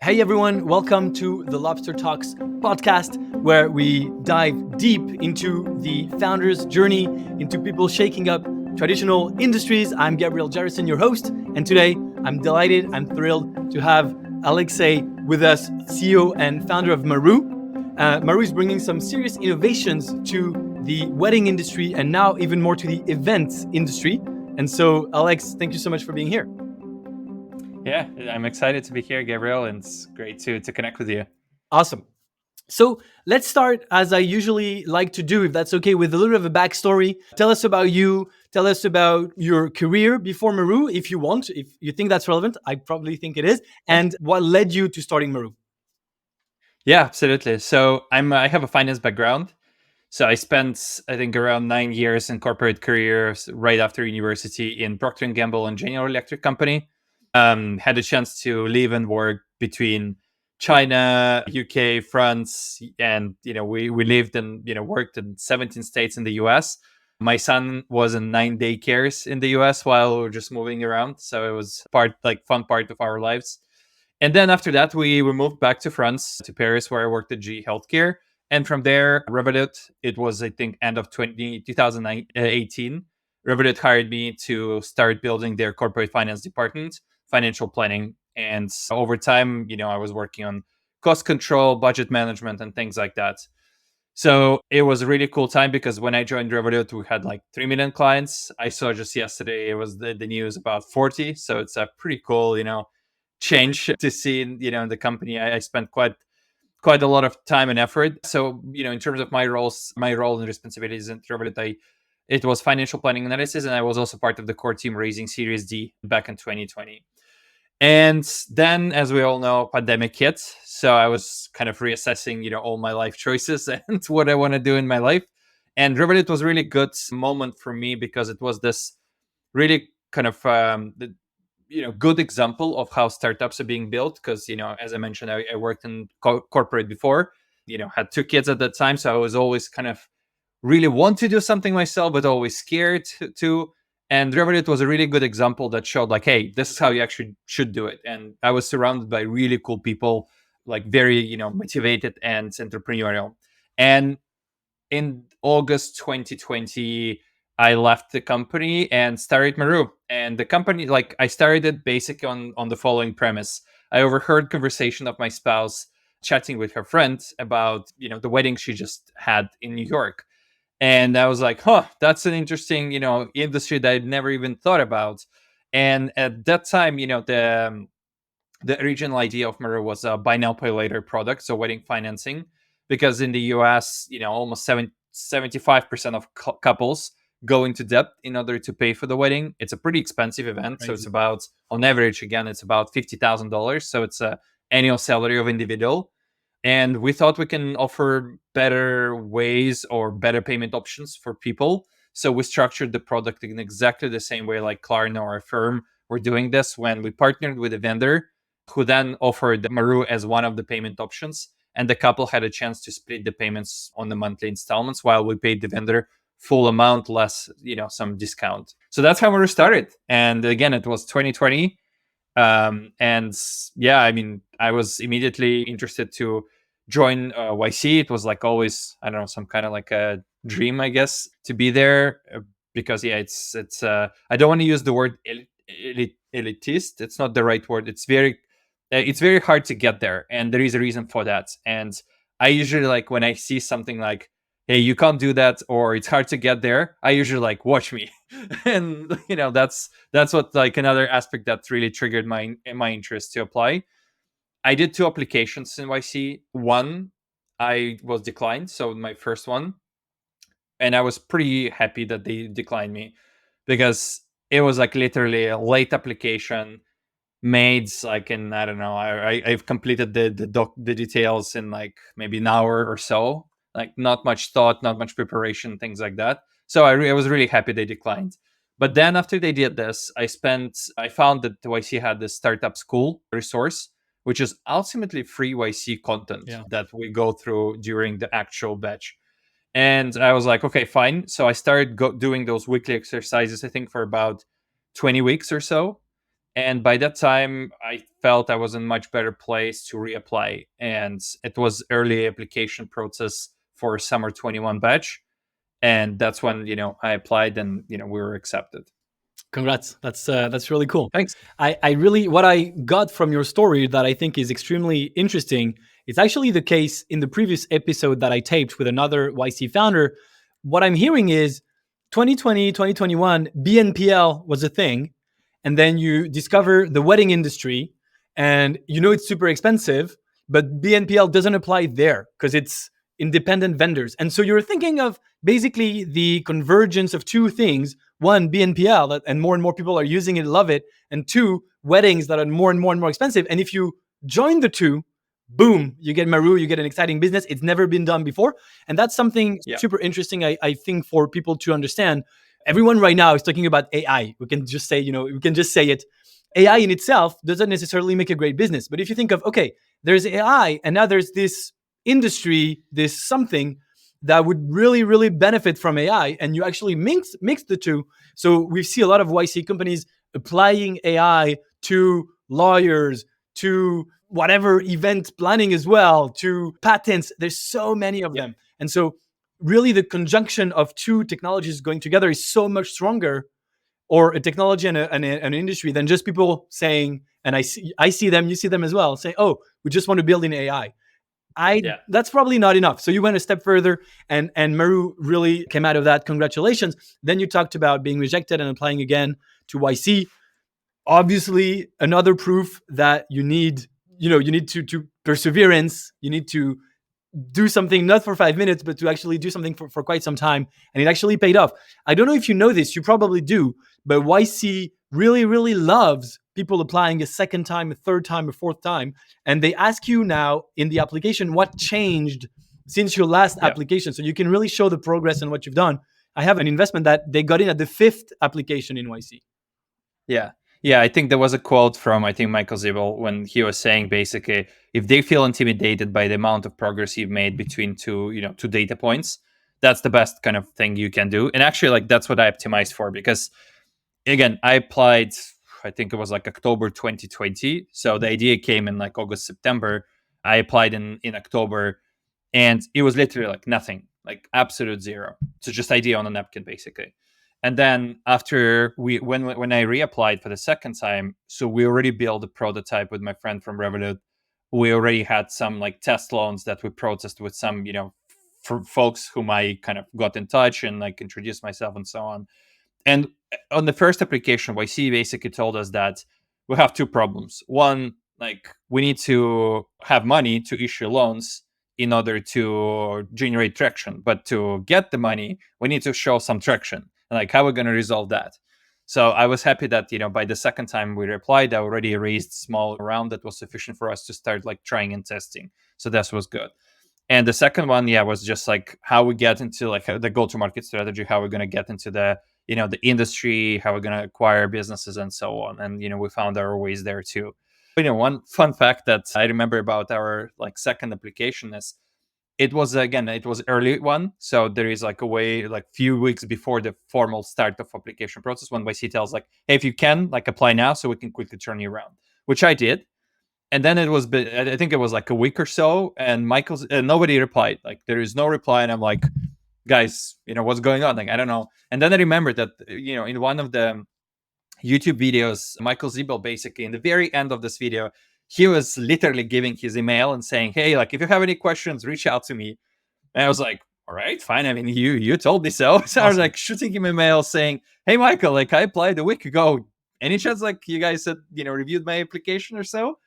Hey everyone, welcome to the Lobster Talks podcast, where we dive deep into the founder's journey, into people shaking up traditional industries. I'm Gabriel Jarrosson, your host, and today I'm thrilled to have Alexey with us, CEO and founder of Maroo. Maroo is bringing some serious innovations to the wedding industry and now even more to the events industry. And so, Alex, thank you so much for being here. Yeah, I'm excited to be here, Gabriel, and it's great to connect with you. Awesome. So let's start, as I usually like to do, if that's okay, with a little bit of a backstory. Tell us about you. Tell us about your career before Maroo, if you want. If you think that's relevant, I probably think it is. And what led you to starting Maroo? Yeah, absolutely. So I have a finance background. So I spent, I think, around 9 years in corporate careers right after university in Procter & Gamble and General Electric Company. Had a chance to live and work between China, UK, France, and we lived and worked in 17 states in the US. My son was in 9 daycares in the US while we were just moving around, so it was fun part of our lives. And then after that, we moved back to France, to Paris, where I worked at GE Healthcare. And from there, Revolut, it was, I think, end of 2018. Revolut hired me to start building their corporate finance department, financial planning. And over time, I was working on cost control, budget management, and things like that. So it was a really cool time because when I joined Revolut, we had like 3 million clients. I saw just yesterday, it was the news about 40. So it's a pretty cool, change to see in the company. I spent quite a lot of time and effort. So in terms of my role and responsibilities in Revolut, it was financial planning analysis, and I was also part of the core team raising Series D back in 2020. And then, as we all know, pandemic hit. So I was kind of reassessing all my life choices and what I want to do in my life. And Revolut was a really good moment for me because it was this really kind of good example of how startups are being built. Because as I mentioned, I worked in corporate before. Had 2 kids at that time, so I was always kind of really want to do something myself, but always scared to. And Revolut was a really good example that showed like, hey, this is how you actually should do it. And I was surrounded by really cool people, like very motivated and entrepreneurial. And in August 2020, I left the company and started Maroo. And the company, like, I started it basically on the following premise. I overheard conversation of my spouse chatting with her friend about the wedding she just had in New York. And I was like, that's an interesting industry that I'd never even thought about. And at that time, the original idea of Maroo was a buy now pay later product, so wedding financing, because in the US, almost 75% of couples go into debt in order to pay for the wedding. It's a pretty expensive event. Crazy. So it's about, on average, again, it's about $50,000. So it's a annual salary of individual. And we thought we can offer better ways or better payment options for people. So we structured the product in exactly the same way like Klarna or Affirm were doing this, when we partnered with a vendor who then offered Maroo as one of the payment options. And the couple had a chance to split the payments on the monthly installments while we paid the vendor full amount less, some discount. So that's how Maroo started. And again, it was 2020. And yeah, I mean, I was immediately interested to join YC. It was like always, I don't know, some kind of like a dream, I guess, to be there. Because yeah, it's I don't want to use the word elitist. It's not the right word. It's very hard to get there, and there is a reason for that. And I usually, like, when I see something like, hey, you can't do that, or it's hard to get there, I usually like, watch me. And that's what, like, another aspect that really triggered my interest to apply. I did 2 applications in YC. One, I was declined, so my first one, and I was pretty happy that they declined me, because it was like literally a late application made like in, I don't know, I've completed the details in like maybe an hour or so, like not much thought, not much preparation, things like that. So I was really happy they declined. But then after they did this, I found that YC had this startup school resource, which is ultimately free YC content that we go through during the actual batch. And I was like, okay, fine. So I started doing those weekly exercises, I think for about 20 weeks or so. And by that time, I felt I was in a much better place to reapply. And it was early application process for summer 21 batch. And that's when, I applied and, we were accepted. Congrats. That's really cool. Thanks. I really, what I got from your story that I think is extremely interesting, it's actually the case in the previous episode that I taped with another YC founder. What I'm hearing is 2020, 2021, BNPL was a thing. And then you discover the wedding industry and it's super expensive, but BNPL doesn't apply there because it's independent vendors. And so you're thinking of basically the convergence of two things. One, BNPL, and more people are using it, love it. And two, weddings that are more and more expensive. And if you join the two, boom, you get Maroo, you get an exciting business. It's never been done before. And that's something super interesting, I think, for people to understand. Everyone right now is talking about AI. We can just say, it. AI in itself doesn't necessarily make a great business. But if you think of, okay, there's AI and now there's this industry, this something that would really, really benefit from AI, and you actually mix the two. So we see a lot of YC companies applying AI to lawyers, to whatever event planning as well, to patents. There's so many of them. And so really the conjunction of two technologies going together is so much stronger, or a technology and an industry, than just people saying, and I see them, you see them as well, say, oh, we just want to build in AI. That's probably not enough. So you went a step further, and Maroo really came out of that. Congratulations. Then you talked about being rejected and applying again to YC. Obviously, another proof that you need to perseverance. You need to do something not for 5 minutes, but to actually do something for quite some time. And it actually paid off. I don't know if you know this, you probably do, but YC really, really loves people applying a second time, a third time, a fourth time. And they ask you now in the application what changed since your last application. So you can really show the progress and what you've done. I have an investment that they got in at the 5th application in YC. Yeah. Yeah, I think there was a quote from, I think, Michael Zibel, when he was saying basically, if they feel intimidated by the amount of progress you've made between two data points, that's the best kind of thing you can do. And actually, like, that's what I optimized for, because again, I applied, I think it was like October 2020. So the idea came in like August, September. I applied in October, and it was literally like nothing, like absolute zero. So just idea on a napkin, basically. And then after when I reapplied for the second time, so we already built a prototype with my friend from Revolut. We already had some like test loans that we processed with some, for folks whom I kind of got in touch and like introduced myself and so on. And on the first application, YC basically told us that we have two problems. One, like, we need to have money to issue loans in order to generate traction. But to get the money, we need to show some traction. And like, how are we going to resolve that? So I was happy that, by the second time we replied, I already raised small round that was sufficient for us to start like trying and testing. So that was good. And the second one, was just like how we get into like the go-to-market strategy, how we're going to get into the, the industry, how we're going to acquire businesses and so on. And, we found our ways there too. One fun fact that I remember about our like second application is it was early one. So there is like a way, like few weeks before the formal start of application process, when YC tells like, hey, if you can, like, apply now so we can quickly turn you around, which I did. And then I think it was like a week or so, and nobody replied. Like, there is no reply, and I'm like, guys, what's going on? Like, I don't know. And then I remembered that, in one of the YouTube videos, Michael Zibel, basically in the very end of this video, he was literally giving his email and saying, hey, like, if you have any questions, reach out to me. And I was like, all right, fine. I mean, you told me so. So awesome. I was like shooting him a mail saying, hey, Michael, like, I applied a week ago. Any chance like you guys had, reviewed my application or so?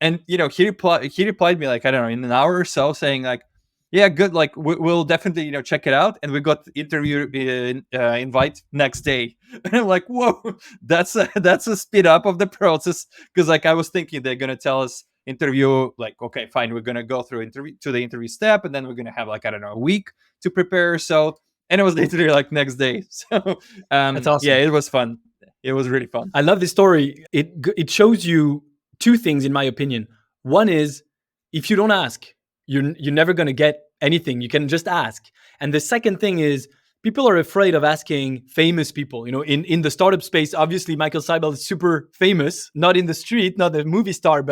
And he replied me like, I don't know, in an hour or so, saying like, yeah, good, like, we'll definitely check it out. And we got interview invite next day. And I'm like, whoa, that's a speed up of the process, because like I was thinking they're gonna tell us interview, like, okay, fine, we're gonna go through the interview step, and then we're gonna have like, I don't know, a week to prepare. So, and it was literally like next day. So that's awesome. Yeah, it was fun. It was really fun. I love this story. It shows you two things, in my opinion. One is, if you don't ask, you're never going to get anything. You can just ask. And the second thing is, people are afraid of asking famous people. In the startup space, obviously Michael Seibel is super famous, not in the street, not a movie star,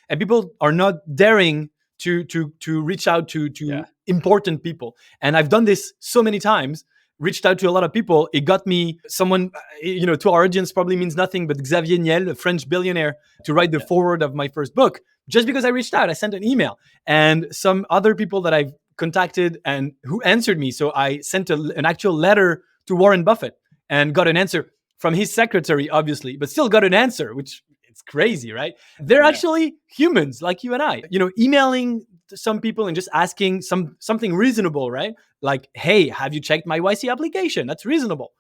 and people are not daring to reach out to important people. And I've done this so many times, reached out to a lot of people. It got me someone, to our audience probably means nothing, but Xavier Niel, a French billionaire, to write the foreword of my first book, just because I reached out. I sent an email. And some other people that I've contacted and who answered me. So I sent an actual letter to Warren Buffett and got an answer from his secretary, obviously, but still got an answer, which it's crazy, right? They're actually humans like you and I. Emailing some people and just asking something reasonable, right? Like, hey, have you checked my YC application? That's reasonable.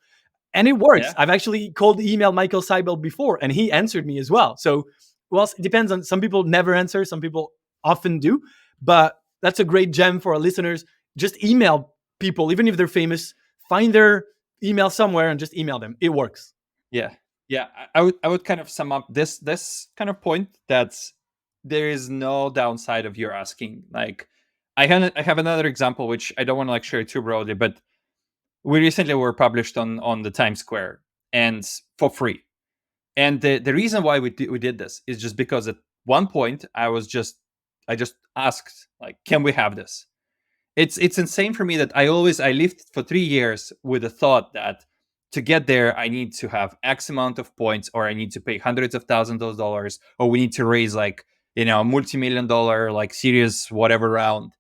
And it works. Yeah. I've actually emailed Michael Seibel before, and he answered me as well. So, well, it depends on, some people never answer, some people often do, but that's a great gem for our listeners. Just email people, even if they're famous, find their email somewhere and just email them. It works. Yeah. I would kind of sum up this kind of point that there is no downside of your asking. Like, I have another example, which I don't want to like share too broadly, but we recently were published on the Times Square and for free. And the reason why we did this is just because at one point I just asked, like, can we have this? It's insane for me that I lived for 3 years with the thought that to get there I need to have X amount of points, or I need to pay hundreds of thousands of dollars, or we need to raise like, a multi-million-dollar like serious whatever round.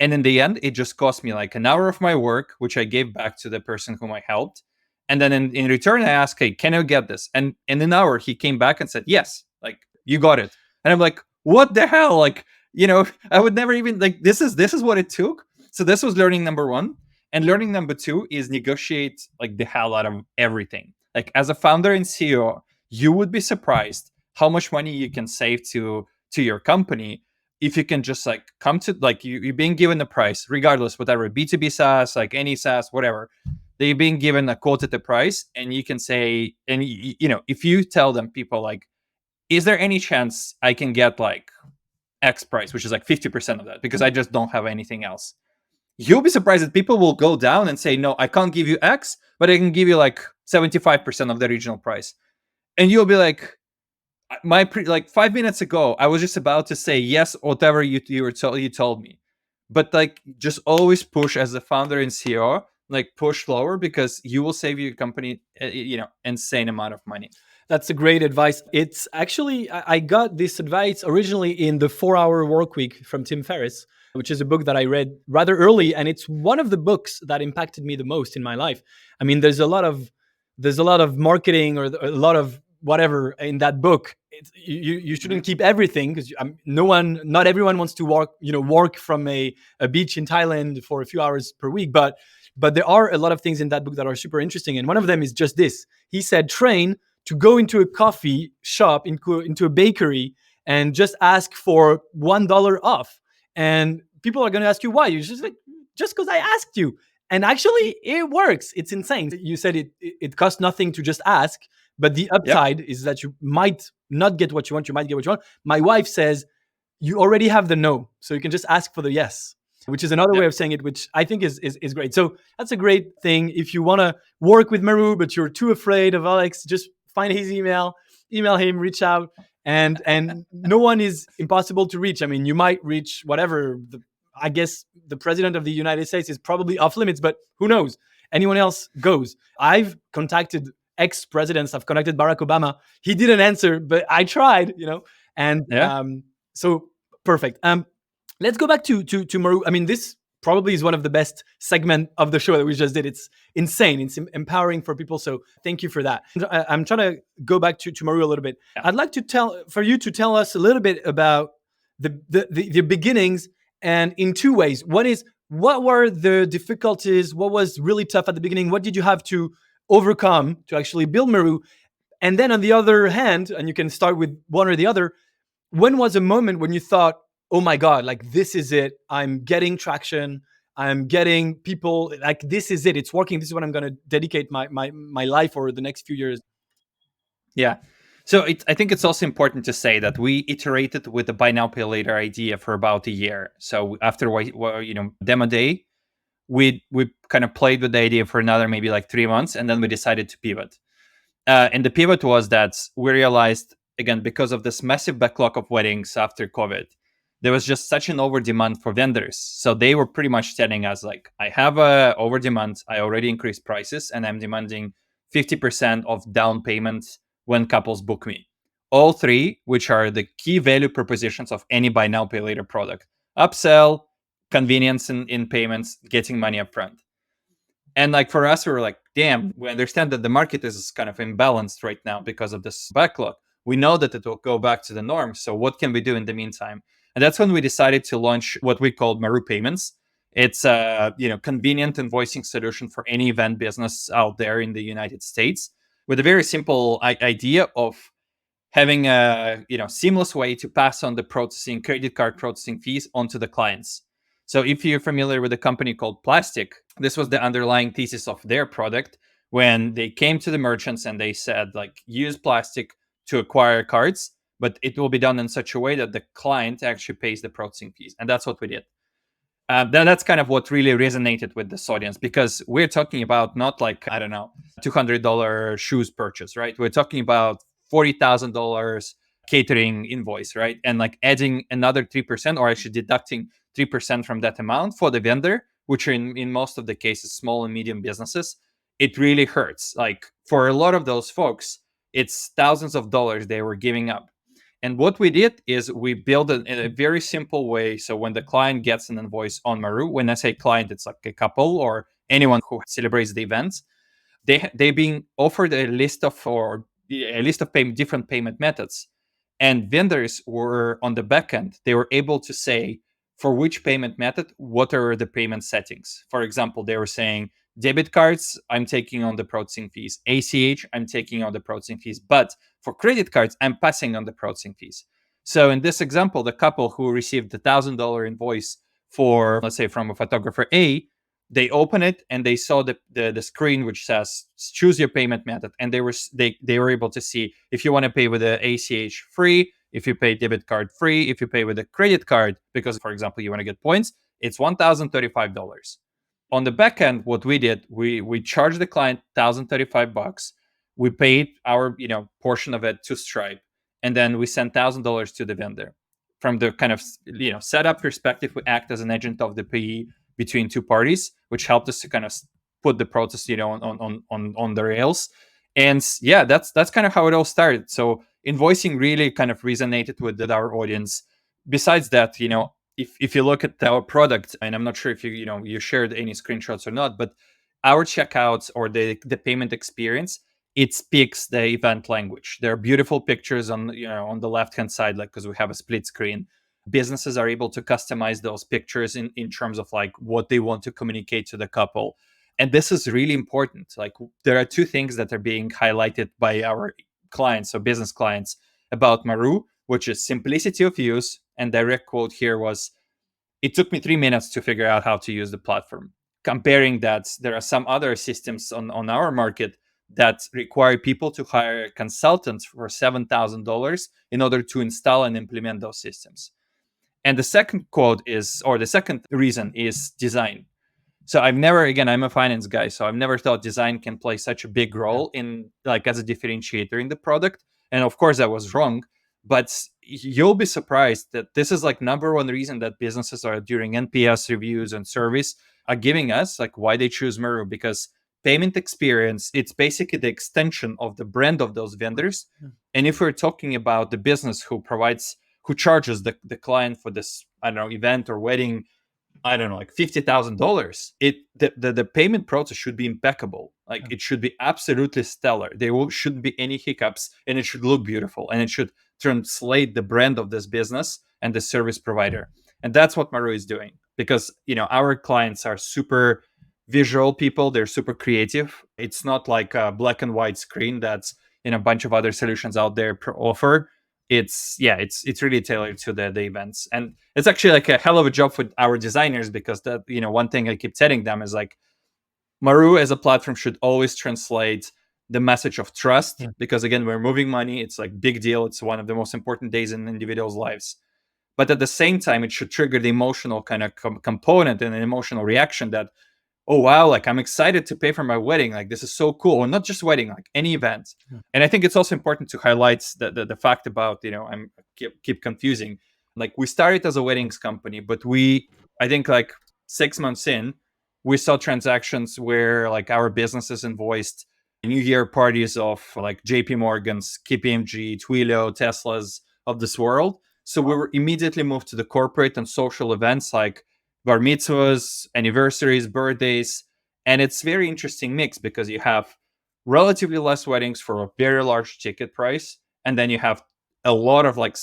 And in the end, it just cost me like an hour of my work, which I gave back to the person whom I helped. And then in return, I asked, hey, can I get this? And in an hour, he came back and said, yes, like, you got it. And I'm like, what the hell? Like, I would never even, like, this is what it took. So this was learning number one. And learning number two is negotiate like the hell out of everything. Like, as a founder and CEO, you would be surprised how much money you can save to your company if you can just like come to, like, you're being given the price, regardless, whatever, B2B SaaS, like any SaaS, whatever, they're being given a quote at the price. And you can say, and if you tell them, people, like, is there any chance I can get like X price, which is like 50% of that, because I just don't have anything else? You'll be surprised that people will go down and say, no, I can't give you X, but I can give you like 75% of the original price. And you'll be like, like 5 minutes ago, I was just about to say yes, whatever you told me. But like, just always push as a founder and CEO, like push lower, because you will save your company, insane amount of money. That's a great advice. It's actually, I got this advice originally in the 4-Hour Workweek from Tim Ferriss, which is a book that I read rather early. And it's one of the books that impacted me the most in my life. I mean, there's a lot of marketing or a lot of whatever in that book. You shouldn't keep everything, because not everyone wants to work from a beach in Thailand for a few hours per week. But there are a lot of things in that book that are super interesting. And one of them is just this. He said, train to go into a coffee shop, into a bakery, and just ask for $1 off. And people are going to ask you why. You're just like, just because I asked you. And actually, it works. It's insane. You said it costs nothing to just ask, but the upside is that you might not get what you want. You might get what you want. My wife says, you already have the no, so you can just ask for the yes, which is another way of saying it, which I think is great. So that's a great thing. If you want to work with Maroo, but you're too afraid of Alex, just find his email him, reach out. And no one is impossible to reach. I mean, you might reach whatever. I guess the president of the United States is probably off limits, but who knows? Anyone else goes. I've contacted ex-presidents. I've contacted Barack Obama. He didn't answer, but I tried, And so perfect. Let's go back to Maroo. I mean, this probably is one of the best segment of the show that we just did. It's insane. It's empowering for people. So thank you for that. I'm trying to go back to Maroo a little bit. Yeah. I'd like to tell us a little bit about the beginnings, and in two ways. One is, what were the difficulties? What was really tough at the beginning? What did you have to overcome to actually build Maroo? And then on the other hand, and you can start with one or the other, when was a moment when you thought, oh my God, like this is it. I'm getting traction. I'm getting people, like this is it. It's working. This is what I'm going to dedicate my life for the next few years. Yeah. So I think it's also important to say that we iterated with the buy now, pay later idea for about a year. So after demo day, we kind of played with the idea for another maybe like 3 months, and then we decided to pivot. And the pivot was that we realized, again, because of this massive backlog of weddings after COVID, there was just such an over demand for vendors. So they were pretty much telling us, like, I have a over demand, I already increased prices, and I'm demanding 50% of down payments when couples book me. All three, which are the key value propositions of any buy now, pay later product: upsell, convenience in payments, getting money upfront. And like for us, we were like, damn, we understand that the market is kind of imbalanced right now because of this backlog. We know that it will go back to the norm. So what can we do in the meantime? And that's when we decided to launch what we called Maroo Payments. It's a convenient invoicing solution for any event business out there in the United States, with a very simple idea of having a seamless way to pass on the processing credit card processing fees onto the clients. So if you're familiar with a company called Plastic, this was the underlying thesis of their product when they came to the merchants and they said, like, use Plastic to acquire cards, but it will be done in such a way that the client actually pays the processing fees. And that's what we did. That's kind of what really resonated with this audience, because we're talking about not like, I don't know, $200 shoes purchase, right? We're talking about $40,000 catering invoice, right? And like adding another 3%, or actually deducting 3% from that amount for the vendor, which are in most of the cases small and medium businesses, it really hurts. Like for a lot of those folks, it's thousands of dollars they were giving up. And what we did is we built it in a very simple way. So when the client gets an invoice on Maroo, when I say client, it's like a couple or anyone who celebrates the events, they being offered a list of different payment methods, and vendors were on the back end. They were able to say for which payment method what are the payment settings. For example, they were saying debit cards, I'm taking on the processing fees. ACH, I'm taking on the processing fees. But for credit cards, I'm passing on the processing fees. So in this example, the couple who received the $1,000 invoice for, let's say, from a photographer A, they open it and they saw the screen which says choose your payment method, and they were able to see if you want to pay with the ACH free, if you pay debit card free, if you pay with a credit card because, for example, you want to get points, it's $1,035. On the back end, what we did, we charged the client $1,035. We paid our portion of it to Stripe, and then we sent $1,000 to the vendor. From the kind of setup perspective, we act as an agent of the payee between two parties, which helped us to kind of put the process on the rails. And yeah, that's kind of how it all started. So invoicing really kind of resonated with our audience. Besides that, if you look at our product, and I'm not sure if you shared any screenshots or not, but our checkouts or the payment experience, it speaks the event language. There are beautiful pictures on the left hand side, like, because we have a split screen. Businesses are able to customize those pictures in terms of like what they want to communicate to the couple. And this is really important. Like, there are two things that are being highlighted by our clients, so business clients, about Maroo, which is simplicity of use. And direct quote here was, it took me 3 minutes to figure out how to use the platform. Comparing that, there are some other systems on our market that require people to hire consultants for $7,000 in order to install and implement those systems. And the second quote is, or the second reason is design. So I'm a finance guy, so I've never thought design can play such a big role in, like, as a differentiator in the product. And of course I was wrong, but you'll be surprised that this is like number one reason that businesses are, during NPS reviews and surveys, are giving us like why they choose Maroo, because payment experience, it's basically the extension of the brand of those vendors. And if we're talking about the business who charges the client for this, I don't know, event or wedding, I don't know, like $50,000, the payment process should be impeccable. Like, it should be absolutely stellar. Shouldn't be any hiccups, and it should look beautiful, and it should translate the brand of this business and the service provider. And that's what Maroo is doing, because our clients are super visual people. They're super creative. It's not like a black and white screen that's a bunch of other solutions out there offer. It's really tailored to the events. And it's actually like a hell of a job for our designers, because that one thing I keep telling them is like, Maroo as a platform should always translate the message of trust, because again, we're moving money. It's like big deal. It's one of the most important days in individuals' lives. But at the same time, it should trigger the emotional kind of component and an emotional reaction that oh wow, like I'm excited to pay for my wedding. Like this is so cool. Or not just wedding, like any event. Yeah. And I think it's also important to highlight the fact about, I'm keep confusing. Like we started as a weddings company, but I think like 6 months in, we saw transactions where like our businesses invoiced New Year parties of like JP Morgan's, KPMG, Twilio, Tesla's of this world. So we were immediately moved to the corporate and social events like bar mitzvahs, anniversaries, birthdays. And it's very interesting mix because you have relatively less weddings for a very large ticket price. And then you have a lot of like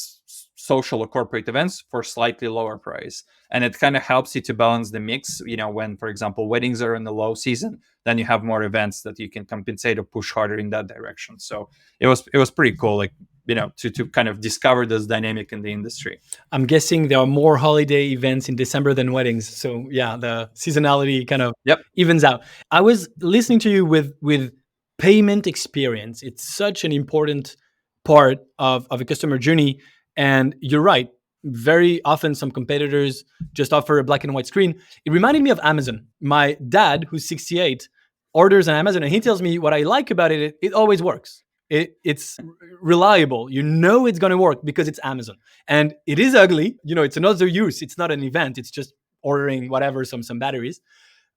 social or corporate events for slightly lower price. And it kind of helps you to balance the mix. When, for example, weddings are in the low season, then you have more events that you can compensate or push harder in that direction. So it was pretty cool, like, to kind of discover this dynamic in the industry. I'm guessing there are more holiday events in December than weddings. So yeah, the seasonality kind of Yep. evens out. I was listening to you with payment experience. It's such an important part of a customer journey. And you're right. Very often some competitors just offer a black and white screen. It reminded me of Amazon. My dad, who's 68, orders on Amazon and he tells me what I like about it, it always works. It's reliable. You know it's going to work because it's Amazon. And it is ugly. It's another use. It's not an event. It's just ordering whatever, some batteries.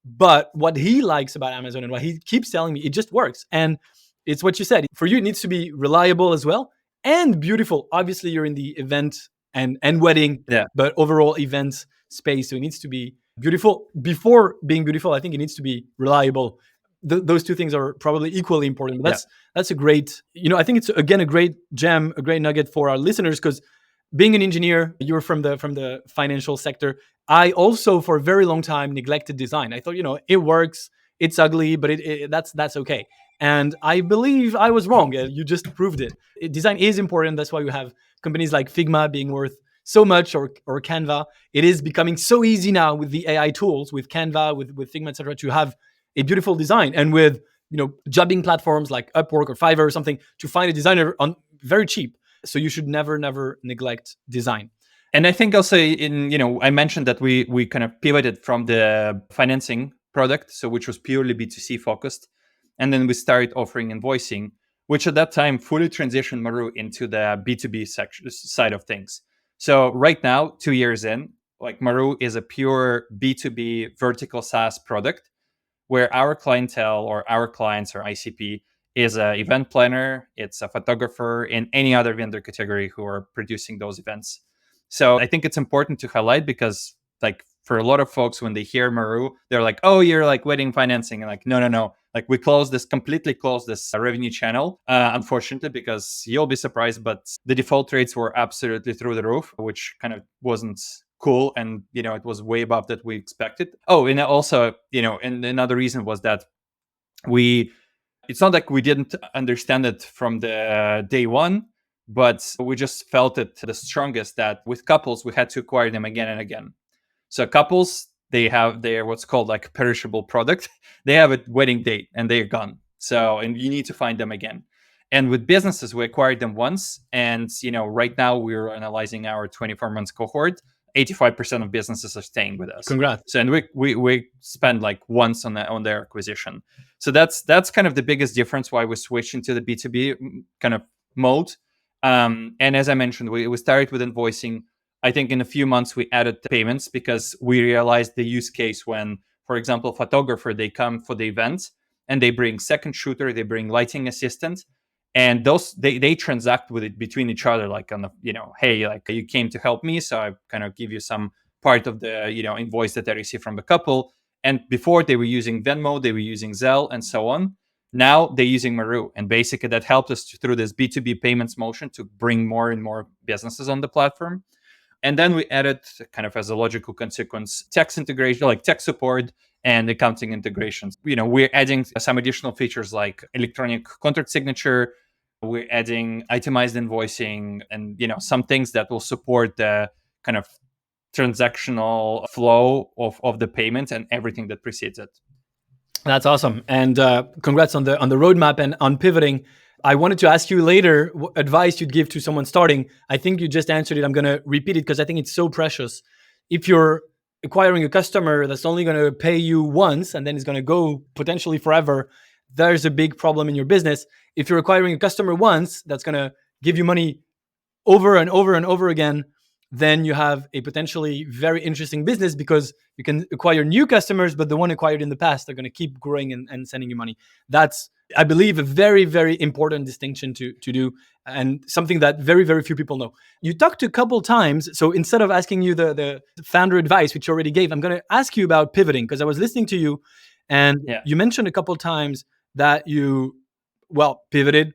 But what he likes about Amazon and what he keeps telling me, it just works. And it's what you said. For you, it needs to be reliable as well and beautiful. Obviously, you're in the event and wedding, Yeah. but overall event space. So it needs to be beautiful. Before being beautiful, I think it needs to be reliable. Those two things are probably equally important. But that's a great, I think it's again a great gem, a great nugget for our listeners, because being an engineer, you're from the financial sector. I also, for a very long time, neglected design. I thought, it works, it's ugly, but that's okay. And I believe I was wrong. You just proved it. Design is important. That's why we have companies like Figma being worth so much, or Canva. It is becoming so easy now with the AI tools, with Canva, with Figma, etc., to have a beautiful design, and with jobbing platforms like Upwork or Fiverr or something, to find a designer on very cheap. So you should never neglect design. And I think also I mentioned that we kind of pivoted from the financing product, so which was purely B2C focused. And then we started offering invoicing, which at that time fully transitioned Maroo into the B2B side of things. So right now, 2 years in, like Maroo is a pure B2B vertical SaaS product where our clientele or our clients or ICP is an event planner, it's a photographer, in any other vendor category who are producing those events. So I think it's important to highlight because, like, for a lot of folks, when they hear Maroo, they're like, "Oh, you're like wedding financing," and like, no. Like, we completely closed this revenue channel, unfortunately, because you'll be surprised, but the default rates were absolutely through the roof, which kind of wasn't cool, and it was way above that we expected. Oh, and also, and another reason was that it's not like we didn't understand it from the day one, but we just felt it the strongest that with couples we had to acquire them again and again. So couples, they have their what's called like perishable product. They have a wedding date and they're gone. So, and you need to find them again. And with businesses, we acquired them once, and right now we're analyzing our 24 months cohort. 85% of businesses are staying with us. Congrats. So, and we spend like once on their acquisition. So that's kind of the biggest difference why we switched into the B2B kind of mode. And as I mentioned, we started with invoicing. I think in a few months we added the payments because we realized the use case when, for example, photographer, they come for the event and they bring second shooter, they bring lighting assistant, and those they transact with it between each other, like on the hey, like you came to help me, so I kind of give you some part of the invoice that I receive from the couple. And before they were using Venmo, they were using Zelle, and so on. Now they're using Maroo, and basically that helped us through this B2B payments motion to bring more and more businesses on the platform. And then we added, kind of as a logical consequence, text integration, like tech support and accounting integrations. We're adding some additional features like electronic contract signature. We're adding itemized invoicing and, some things that will support the kind of transactional flow of the payment and everything that precedes it. That's awesome. And congrats on the roadmap and on pivoting. I wanted to ask you later what advice you'd give to someone starting. I think you just answered it. I'm going to repeat it because I think it's so precious. If you're acquiring a customer that's only going to pay you once and then it's going to go potentially forever, there's a big problem in your business. If you're acquiring a customer once that's going to give you money over and over and over again, then you have a potentially very interesting business because you can acquire new customers, but the one acquired in the past are going to keep growing and sending you money. That's, I believe, a very, very important distinction to do, and something that very, very few people know. You talked a couple times, so instead of asking you the founder advice, which you already gave, I'm going to ask you about pivoting, because I was listening to you, and you mentioned a couple times that you, pivoted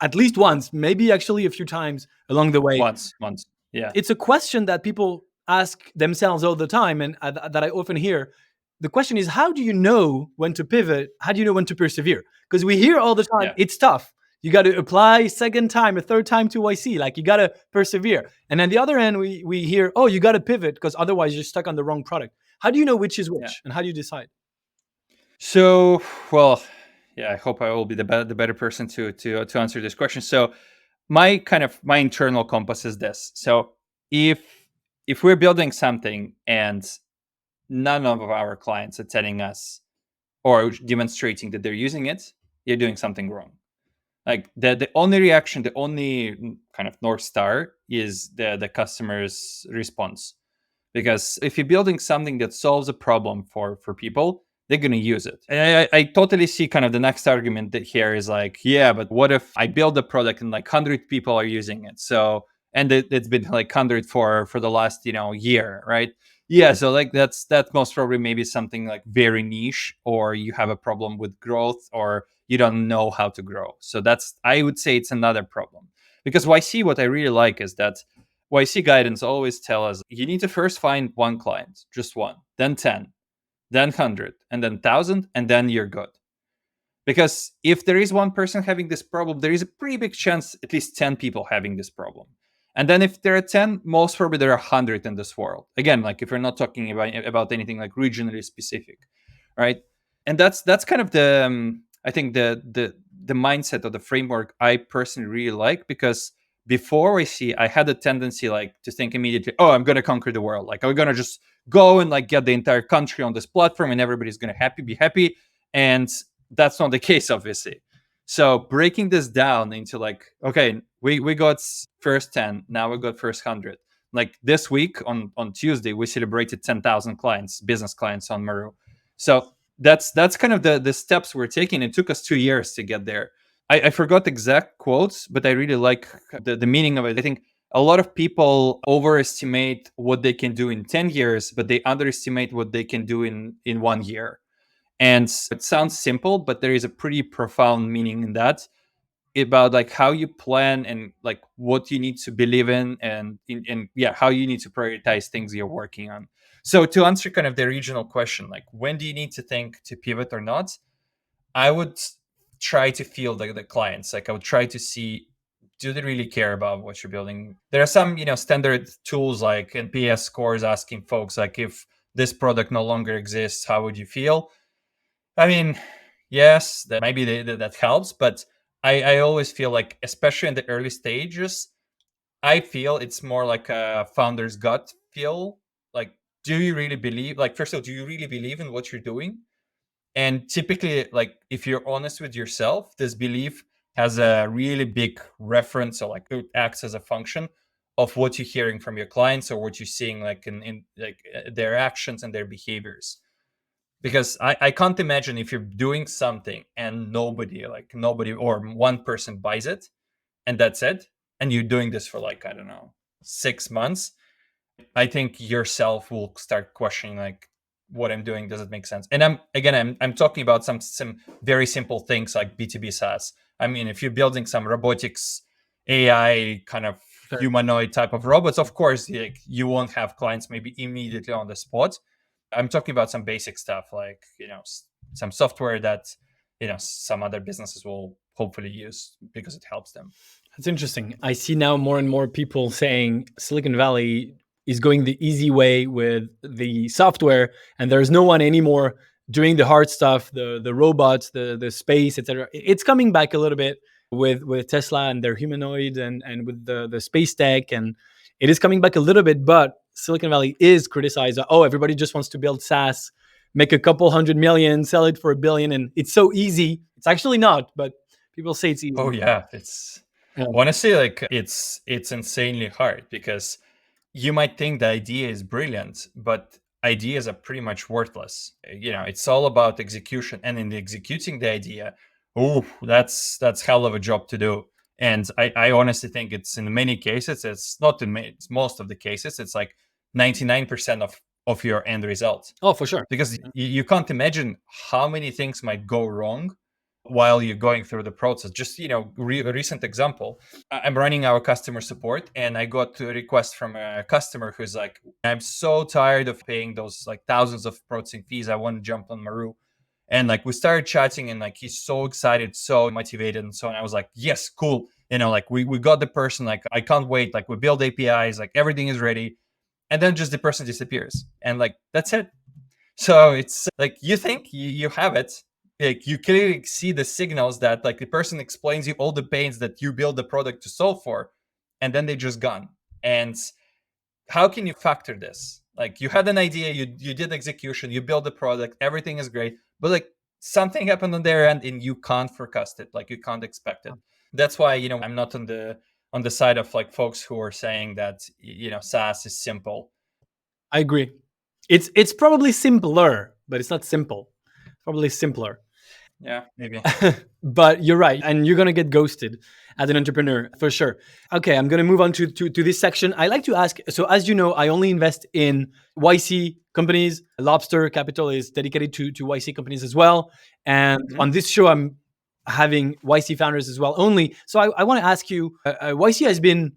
at least once, maybe actually a few times along the way. Once. Yeah. It's a question that people ask themselves all the time, and that I often hear. The question is, how do you know when to pivot? How do you know when to persevere? Because we hear all the time, it's tough. You got to apply second time, a third time to YC. Like, you got to persevere. And on the other end, we hear, oh, you got to pivot because otherwise you're stuck on the wrong product. How do you know which is which, and how do you decide? So, well, I hope I will be the better person to answer this question. So, my internal compass is this. So, if we're building something and none of our clients are telling us or demonstrating that they're using it, you're doing something wrong. Like, the only reaction, the only kind of North Star is the customer's response. Because if you're building something that solves a problem for people, they're going to use it. And I totally see kind of the next argument that here is like, yeah, but what if I build a product and like 100 people are using it? So, and it's been like 100 for the last, year, right? Yeah, so like that most probably maybe something like very niche, or you have a problem with growth, or you don't know how to grow. So I would say it's another problem. Because YC, what I really like is that YC guidance always tell us you need to first find one client, just one, then 10, then 100, and then 1,000, and then you're good. Because if there is one person having this problem, there is a pretty big chance at least 10 people having this problem. And then if there are 10, most probably there are 100 in this world. Again, like if we're not talking about anything like regionally specific, right? And that's kind of the I think the mindset or the framework I personally really like, because before I had a tendency like to think immediately, oh, I'm gonna conquer the world. Like, I'm gonna just go and like get the entire country on this platform and everybody's gonna be happy. And that's not the case, obviously. So breaking this down into like, okay, we got first 10, now we got first 100. Like this week on Tuesday, we celebrated 10,000 clients, business clients on Maroo. So that's kind of the steps we're taking. It took us 2 years to get there. I forgot exact quotes, but I really like the meaning of it. I think a lot of people overestimate what they can do in 10 years, but they underestimate what they can do in 1 year. And it sounds simple, but there is a pretty profound meaning in that, about like how you plan and like what you need to believe in, and how you need to prioritize things you're working on. So to answer kind of the original question, like when do you need to think to pivot or not, I would try to feel the clients. Like I would try to see, do they really care about what you're building? There are some, standard tools like NPS scores asking folks like, if this product no longer exists, how would you feel? I mean, yes, that maybe that helps, but I always feel like, especially in the early stages, I feel it's more like a founder's gut feel. Like, do you really believe? Like, first of all, do you really believe in what you're doing? And typically, like, if you're honest with yourself, this belief has a really big reference, or like it acts as a function of what you're hearing from your clients, or what you're seeing like in like their actions and their behaviors. Because I can't imagine if you're doing something and nobody or one person buys it, and that's it, and you're doing this for like, I don't know, 6 months, I think yourself will start questioning like, what I'm doing, does it make sense? And I'm talking about some very simple things like B2B SaaS. I mean, if you're building some robotics, AI kind of humanoid type of robots, of course, you won't have clients maybe immediately on the spot. I'm talking about some basic stuff like, some software that, some other businesses will hopefully use because it helps them. That's interesting. I see now more and more people saying Silicon Valley is going the easy way with the software, and there's no one anymore doing the hard stuff, the robots, the space, etc. It's coming back a little bit with Tesla and their humanoid, and with the space tech, and it is coming back a little bit. But Silicon Valley is criticized. Oh, everybody just wants to build SaaS, make a couple 100 million, sell it for $1 billion, and it's so easy. It's actually not, but people say it's Oh easy. yeah, it's Yeah. honestly like it's insanely hard because you might think the idea is brilliant, but ideas are pretty much worthless. It's all about execution, and in executing the idea, oh, that's hell of a job to do. And I honestly think it's in many cases, it's not in many, it's most of the cases, it's like 99% of your end result. Oh, for sure. Because you can't imagine how many things might go wrong while you're going through the process. Just a recent example, I'm running our customer support, and I got a request from a customer who's like, I'm so tired of paying those like thousands of processing fees, I want to jump on Maroo. And like we started chatting, and like he's so excited, so motivated, and so on. I was like, yes, cool, like we got the person, like I can't wait, like we build APIs, like everything is ready. And then just the person disappears, and like that's it. So it's like you think you have it. Like you clearly see the signals that like the person explains you all the pains that you build the product to solve for, and then they just gone. And how can you factor this? Like you had an idea, you did execution, you build the product, everything is great, but like something happened on their end and you can't forecast it, like you can't expect it. That's why I'm not on the side of like folks who are saying that SaaS is simple. I agree. It's probably simpler, but it's not simple. Probably simpler. Yeah, maybe. But you're right, and you're gonna get ghosted as an entrepreneur for sure. Okay, I'm gonna move on to this section. I like to ask. So, as you know, I only invest in YC companies. Lobster Capital is dedicated to YC companies as well. And on this show, I'm having YC founders as well only. So, I want to ask you. YC has been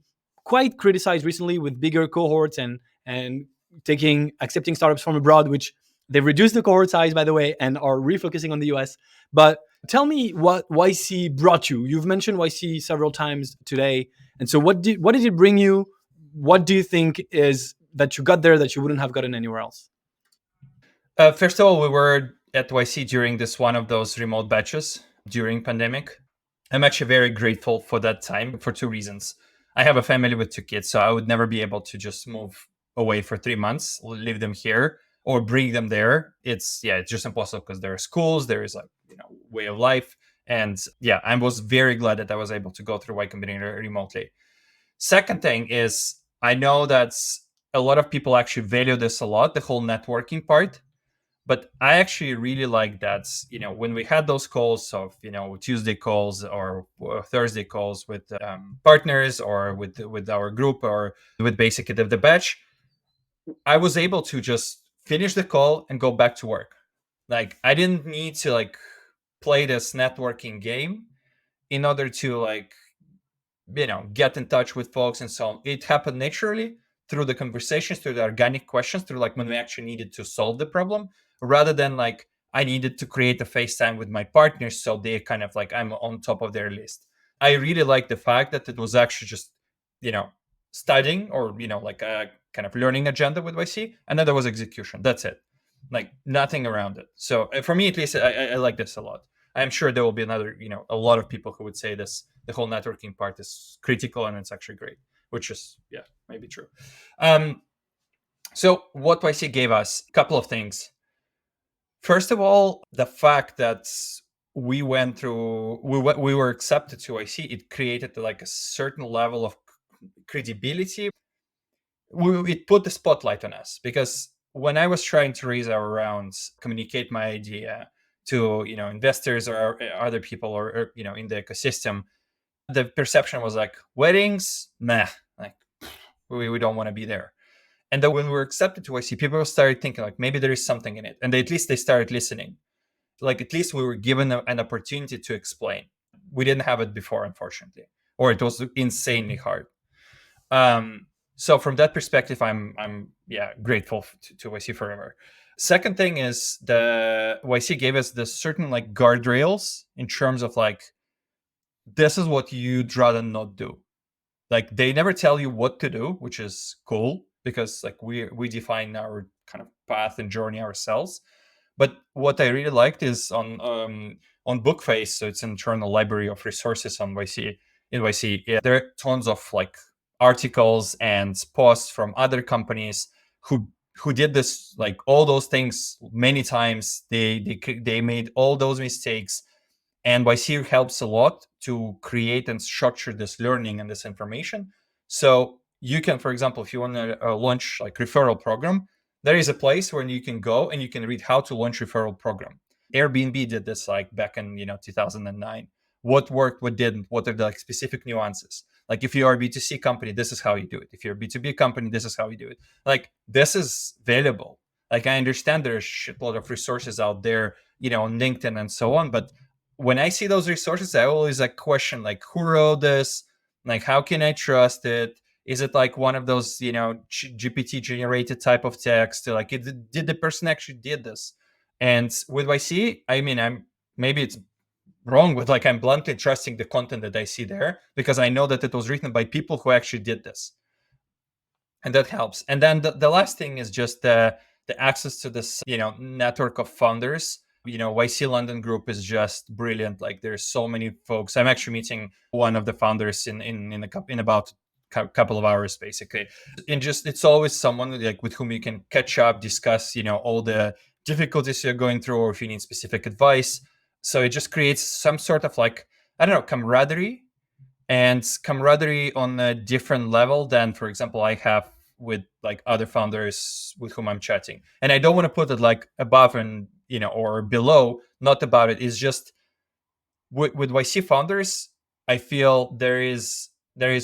quite criticized recently with bigger cohorts and accepting startups from abroad, which they've reduced the cohort size, by the way, and are refocusing on the US. But tell me what YC brought you. You've mentioned YC several times today. And so what did it bring you? What do you think is that you got there that you wouldn't have gotten anywhere else? First of all, we were at YC during this one of those remote batches during pandemic. I'm actually very grateful for that time for two reasons. I have a family with two kids, so I would never be able to just move away for 3 months, leave them here, or bring them there. It's just impossible because there are schools, there is like way of life, and I was very glad that I was able to go through Y Combinator remotely. Second thing is I know that a lot of people actually value this a lot, the whole networking part. But I actually really like that, when we had those calls of, Tuesday calls or Thursday calls with partners or with our group or with basically the batch, I was able to just finish the call and go back to work. Like I didn't need to like play this networking game in order to like get in touch with folks and so on. It happened naturally through the conversations, through the organic questions, through like when we actually needed to solve the problem, rather than like I needed to create a FaceTime with my partners so they kind of like I'm on top of their list. I really like the fact that it was actually just studying or like a kind of learning agenda with YC, and then there was execution. That's it, like nothing around it. So for me at least, I like this a lot. I'm sure there will be a lot of people who would say this, the whole networking part is critical and it's actually great, which is, maybe true. So what YC gave us, a couple of things. First of all, the fact that we were accepted to YC, it created like a certain level of credibility. It put the spotlight on us because when I was trying to raise our rounds, communicate my idea to investors or other people or in the ecosystem, the perception was like weddings, meh, like we don't want to be there. And then when we were accepted to YC, people started thinking like maybe there is something in it, and at least they started listening. Like at least we were given an opportunity to explain. We didn't have it before, unfortunately, or it was insanely hard. So from that perspective, I'm grateful to YC forever. Second thing is the YC gave us the certain like guardrails in terms of like this is what you'd rather not do. Like they never tell you what to do, which is cool because like we define our kind of path and journey ourselves. But what I really liked is on Bookface, so it's an internal library of resources on YC. In YC, there are tons of like articles and posts from other companies who did this, like all those things many times. They made all those mistakes, and YC helps a lot to create and structure this learning and this information. So you can, for example, if you want to launch like referral program, there is a place where you can go and you can read how to launch referral program. Airbnb did this like back in 2009. What worked, what didn't, what are the like specific nuances. Like if you are a B2C company, this is how you do it. If you're a B2B company, this is how you do it. Like this is valuable. Like I understand there's a shitload of resources out there, on LinkedIn and so on, but when I see those resources, I always like question like who wrote this, like how can I trust it? Is it like one of those GPT generated type of text? Like did the person actually did this? And with YC, I mean, maybe it's wrong with like I'm bluntly trusting the content that I see there because I know that it was written by people who actually did this, and that helps. And then the last thing is just the access to this network of founders. YC London group is just brilliant. Like there's so many folks. I'm actually meeting one of the founders in about couple of hours basically, and just it's always someone like with whom you can catch up, discuss all the difficulties you're going through, or if you need specific advice. So it just creates some sort of like, I don't know, camaraderie, and camaraderie on a different level than, for example, I have with like other founders with whom I'm chatting. And I don't want to put it like above and or below, not about it. It's just with YC founders, I feel there is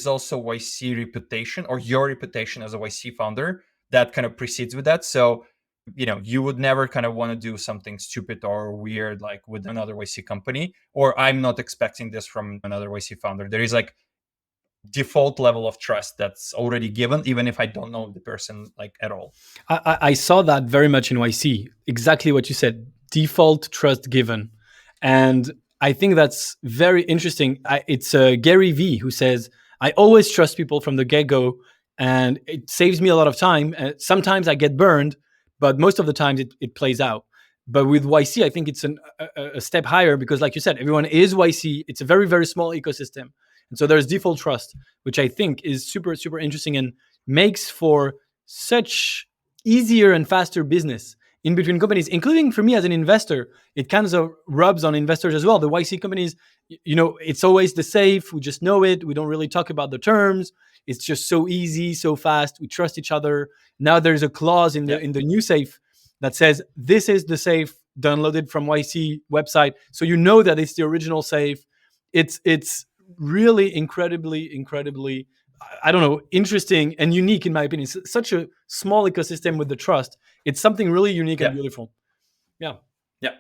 also YC reputation, or your reputation as a YC founder, that kind of precedes with that. So you would never kind of want to do something stupid or weird like with another YC company, or I'm not expecting this from another YC founder. There is like default level of trust that's already given, even if I don't know the person like at all. I saw that very much in YC. Exactly what you said. Default trust given. And I think that's very interesting. It's Gary V who says, I always trust people from the get-go, and it saves me a lot of time. Sometimes I get burned, but most of the time it plays out. But with YC, I think it's a step higher because, like you said, everyone is YC. It's a very, very small ecosystem. And so there's default trust, which I think is super, super interesting and makes for such easier and faster business in between companies, including for me as an investor. It kind of rubs on investors as well. The YC companies, it's always the safe. We just know it. We don't really talk about the terms. It's just so easy, so fast. We trust each other. Now there's a clause in the new safe that says this is the safe downloaded from YC website, so you know that it's the original safe. It's really incredibly, I don't know, interesting and unique in my opinion. It's such a small ecosystem with the trust. It's something really unique and beautiful. Yeah.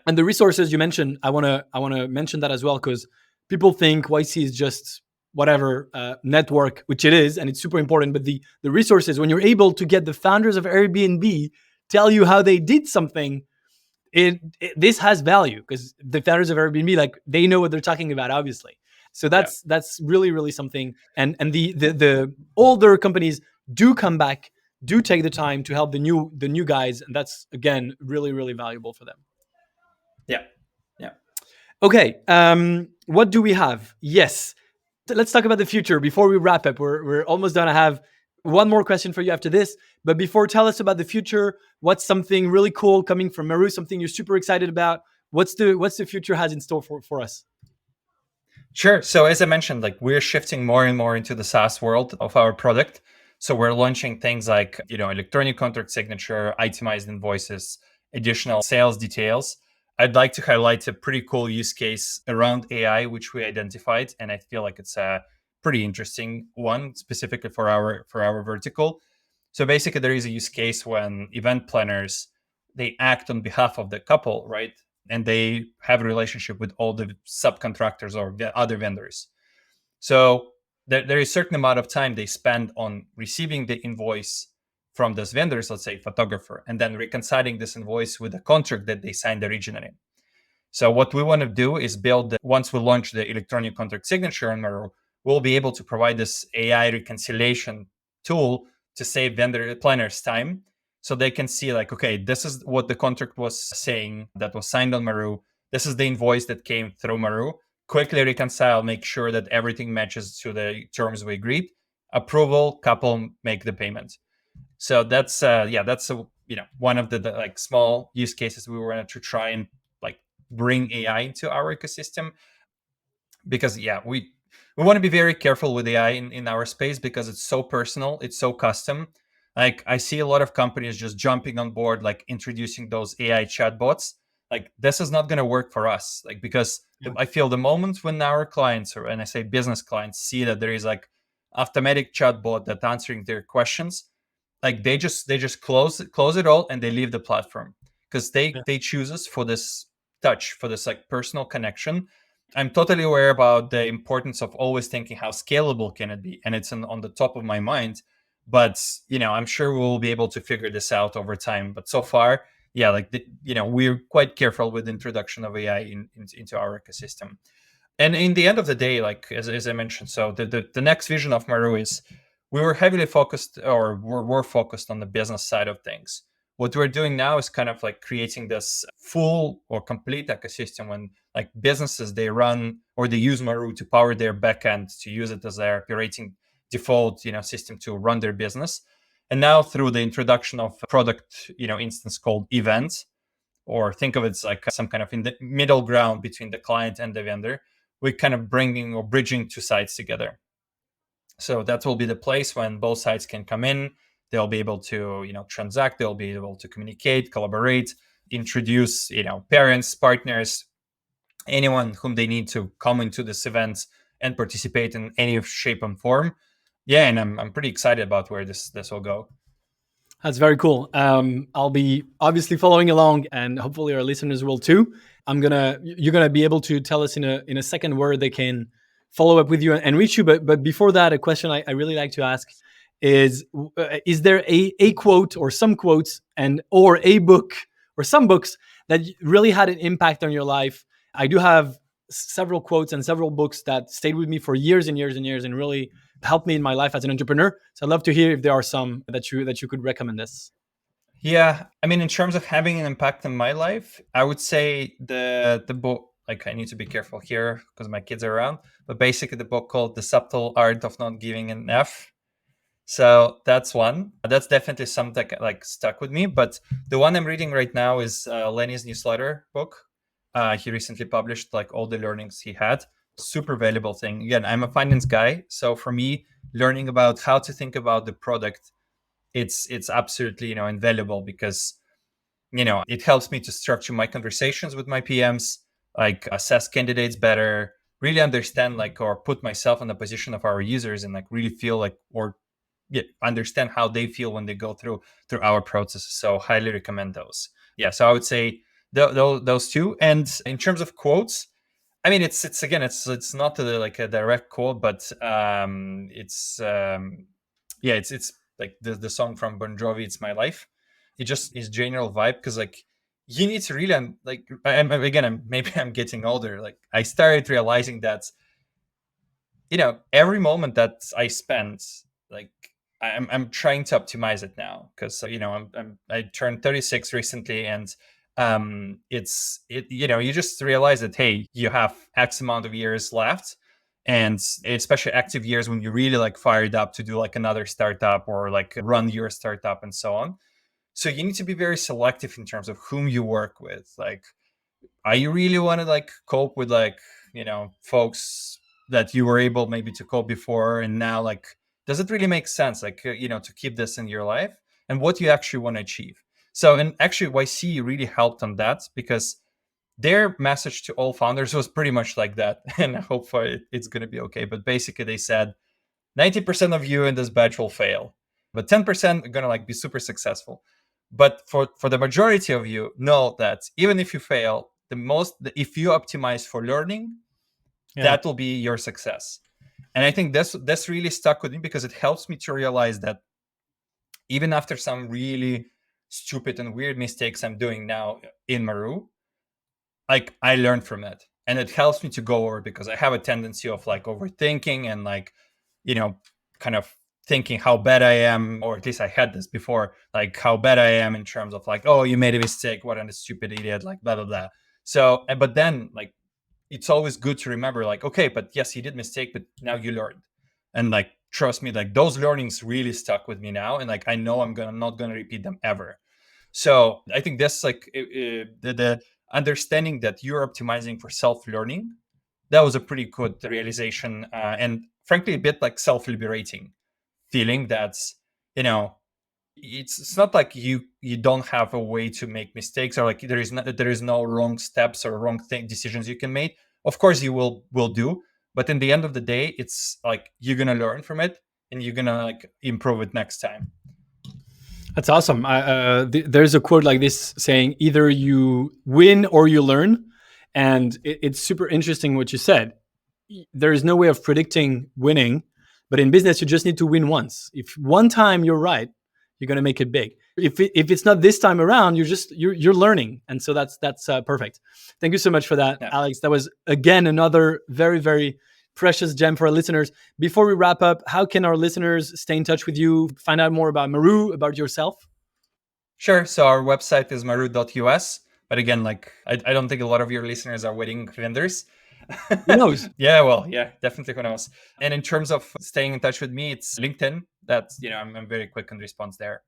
And the resources you mentioned, I wanna mention that as well, because people think YC is just whatever network, which it is, and it's super important. But the resources, when you're able to get the founders of Airbnb tell you how they did something, this has value because the founders of Airbnb, like, they know what they're talking about, obviously. So that's really, really something. And the older companies do come back, do take the time to help the new guys, and that's again really, really valuable for them. Yeah. Okay. What do we have? Yes. Let's talk about the future before we wrap up. We're almost done. I have one more question for you after this. But before, tell us about the future. What's something really cool coming from Maroo? Something you're super excited about? What's the future has in store for us? Sure. So as I mentioned, like we're shifting more and more into the SaaS world of our product. So we're launching things like, electronic contract signature, itemized invoices, additional sales details. I'd like to highlight a pretty cool use case around AI, which we identified, and I feel like it's a pretty interesting one specifically for our vertical. So basically, there is a use case when event planners, they act on behalf of the couple, right? And they have a relationship with all the subcontractors or the other vendors. So there is a certain amount of time they spend on receiving the invoice from those vendors, let's say photographer, and then reconciling this invoice with the contract that they signed originally. So what we want to do is once we launch the electronic contract signature on Maroo, we'll be able to provide this AI reconciliation tool to save vendor planners time. So they can see like, okay, this is what the contract was saying that was signed on Maroo. This is the invoice that came through Maroo. Quickly reconcile, make sure that everything matches to the terms we agreed, approval, couple make the payment. So that's that's one of the like small use cases we wanted to try and like bring AI into our ecosystem, because we want to be very careful with AI in our space because it's so personal, it's so custom. Like I see a lot of companies just jumping on board, like introducing those AI chatbots. Like this is not going to work for us, like because Yeah. I feel the moment when our clients, or and I say business clients, see that there is like automatic chatbot that answering their questions, like they just close it all and they leave the platform, because Yeah. they choose us for this touch, for this like personal connection. I'm totally aware about the importance of always thinking how scalable can it be, and it's on the top of my mind. But I'm sure we'll be able to figure this out over time. But so far, like we're quite careful with the introduction of AI into our ecosystem. And in the end of the day, like as I mentioned, so the next vision of Maroo is we were heavily focused, or we're focused on the business side of things. What we're doing now is kind of like creating this full or complete ecosystem when like businesses, they run or they use Maroo to power their backend, to use it as their operating default system to run their business. And now through the introduction of a product instance called events, or think of it as like some kind of in the middle ground between the client and the vendor, we're kind of bringing or bridging two sides together. So that will be the place when both sides can come in. They'll be able to transact, they'll be able to communicate, collaborate, introduce parents, partners, anyone whom they need to come into this event and participate in any shape and form. And I'm pretty excited about where this will go. That's very cool. I'll be obviously following along, and hopefully our listeners will too. You're gonna be able to tell us in a second where they can follow up with you and reach you. But before that, a question I really like to ask is there a quote or some quotes and or a book or some books that really had an impact on your life? I do have several quotes and several books that stayed with me for years and years and years and really helped me in my life as an entrepreneur. So I'd love to hear if there are some that you could recommend us. Yeah, I mean, in terms of having an impact in my life, I would say the book. Like, I need to be careful here because my kids are around. But basically, the book called "The Subtle Art of Not Giving an F." So that's one. That's definitely something that like stuck with me. But the one I'm reading right now is Lenny's newsletter book. He recently published like all the learnings he had. Super valuable thing. Again, I'm a finance guy, so for me, learning about how to think about the product, it's absolutely invaluable, because it helps me to structure my conversations with my PMs, like assess candidates better, really understand like or put myself in the position of our users, and like really feel like or understand how they feel when they go through our processes. So highly recommend those. So I would say those two. And in terms of quotes, I mean, it's again, it's not like a direct quote, but it's like the song from Bon Jovi, "It's My Life." It just is general vibe, because like you need to really like maybe I'm getting older. Like I started realizing that every moment that I spend, like I'm trying to optimize it now, because I turned 36 recently, and you just realize that, hey, you have X amount of years left, and especially active years when you really like fired up to do like another startup or like run your startup and so on. So you need to be very selective in terms of whom you work with. Like, are you really want to like cope with like folks that you were able maybe to cope before, and now like does it really make sense, like to keep this in your life, and what you actually want to achieve? So, and actually YC really helped on that, because their message to all founders was pretty much like that. And I hope for it's going to be okay, but basically they said 90% of you in this batch will fail, but 10% are going to like be super successful. But for the majority of you, know that even if you fail, if you optimize for learning, Yeah. that will be your success. And I think this really stuck with me, because it helps me to realize that even after some really stupid and weird mistakes I'm doing now in Maroo, like I learned from it, and it helps me to go over, because I have a tendency of like overthinking and like kind of thinking how bad I am, or at least I had this before, like how bad I am in terms of like, oh, you made a mistake, what a stupid idiot, like blah blah blah. So but then like it's always good to remember, like, okay, but yes, you did mistake, but now you learned, and like trust me, like those learnings really stuck with me now, and like I know not gonna repeat them ever. So I think that's like the understanding that you're optimizing for self-learning. That was a pretty good realization, and frankly, a bit like self-liberating feeling. That's, it's not like you don't have a way to make mistakes, or like there is no wrong steps or wrong decisions you can make. Of course, you will do, but in the end of the day, it's like you're gonna learn from it and you're gonna like improve it next time. That's awesome. There's a quote like this saying, either you win or you learn. And it's super interesting what you said. There is no way of predicting winning, but in business, you just need to win once. If one time you're right, you're going to make it big. If it's not this time around, you're learning. And so that's perfect. Thank you so much for that, Yeah. Alex. That was, again, another very, very precious gem for our listeners. Before we wrap up, how can our listeners stay in touch with you, find out more about Maroo, about yourself? Sure. So our website is maroo.us. But again, like I don't think a lot of your listeners are wedding vendors. Who knows? Yeah, well, yeah, definitely, who knows. And in terms of staying in touch with me, it's LinkedIn. That's, I'm very quick in response there.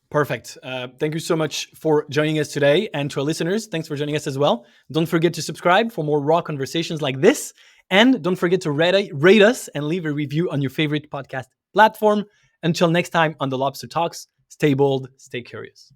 Perfect. Thank you so much for joining us today. And to our listeners, thanks for joining us as well. Don't forget to subscribe for more raw conversations like this. And don't forget to rate us and leave a review on your favorite podcast platform. Until next time on the Lobster Talks, stay bold, stay curious.